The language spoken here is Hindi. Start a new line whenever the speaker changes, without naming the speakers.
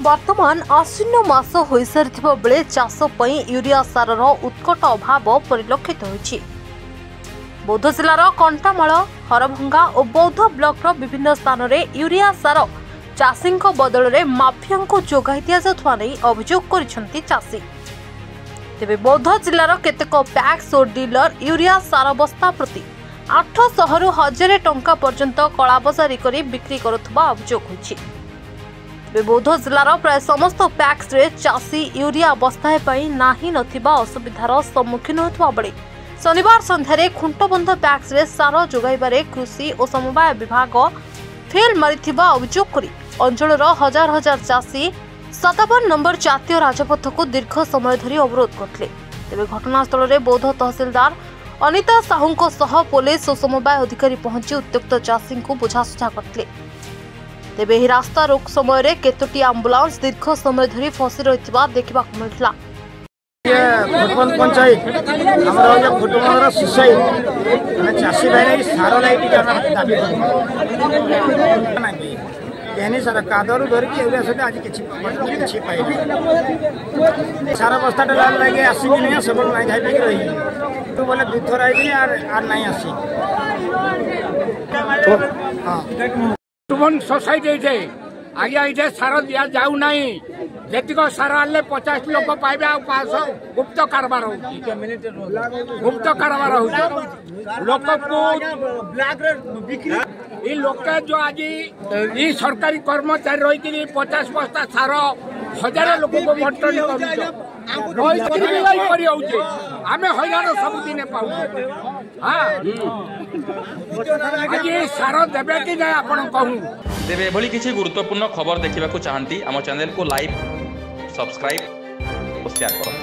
वर्तमान आश्विन मास हो सारी बेले चाष यूरिया सारर उत्कट अभाव परिलक्षित होइछि। बौद्ध जिलार कंटामाल हरभंगा और बौद्ध ब्लॉक विभिन्न स्थान में यूरिया सार चाषी बदल में माफिया को जोगाई दि जाउथुवा नै अभियोग करिसेंति चाषी। तेबे बौद्ध जिलार केतेक पैक्स और डीलर यूरिया सार बस्ता प्रति 800 रु 1000 टंका पर्यंत कलाबजारी करी बिक्री करुथबा अभियोग होइछि। बौद्ध जिलार प्राय समस्त पैक्स रे चाषी यूरिया बस्ताए पई नाही नथिबा असुविधार सम्मुखीन होथबा बेले शनिवार संध्यारे खुंटबंध पैक्स रे सार जोगाइबारे कृषि और समवाय विभाग फेल मारिथिबा अभियोग करी अंचलर हजार हजार चाषी 57 नंबर जातीय राजपथ को दीर्घ समय धरी अवरोध करथिले। तेबे घटनास्थल रे बौद्ध तहसीलदार अनिता साहू सह पुलिस और समवाय अधिकारी पहुंची उत्त्यक्त चाषी को बुझासुझा करथिले। तेबे ही रास्ता रोक समय रे केतोटी एम्बुलेंस दीर्घ समय धरी फसी रहितबा देखिबा को मिलथिला।
फुटबल पंचायत हमारा फुटबल सोसाई चाषी भाई सार लाइट दाबी कहनी सर कादर धरिकी आज किसी सारा बस्ता लगे आसिक नहीं सब नहीं खाई पाई रही तो बोले दुथर आई आर नहीं आसी सोसाइटी आज्ञा ये सार दि जाऊ ना जेतिक सार आने 50 लोक पाइबे 500 गुप्त कारबार गुप्त कारबार लोक ये लोक जो आज ये सरकारी कर्मचारी रही 50 बस्ता सार 1000 लोक को बंटन आम हईराण सबुदिन पाऊ हाँ आज सार देवे कि ना आपण कहूँ
तेरे एभली किसी गुरुत्वपूर्ण खबर देखा चाहती आम चैनल को लाइक सब्सक्राइब और शेयर करें।